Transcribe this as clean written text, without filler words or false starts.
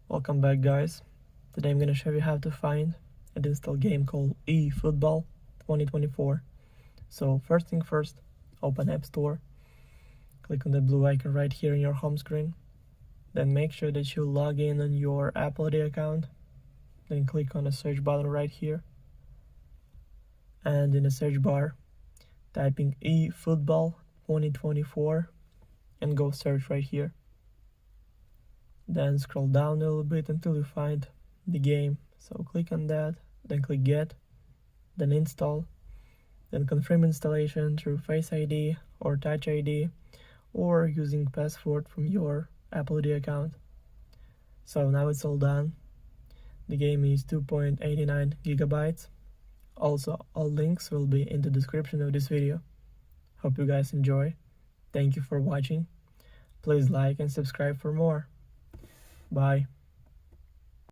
Welcome back, guys. Today I'm gonna show you how to find and install a game called eFootball 2024. So first thing first, open App Store, click on the blue icon right here in your home screen, then make sure that you log in on your Apple ID account, then click on the search button right here, and in the search bar typing eFootball 2024 and go search right here. Then scroll down a little bit until you find the game. So click on that, then click Get, then Install, then confirm installation through Face ID or Touch ID or using password from your Apple ID account. So now it's all done. The game is 2.89 gigabytes. Also, all links will be in the description of this video. Hope you guys enjoy. Thank you for watching. Please like and subscribe for more. Bye.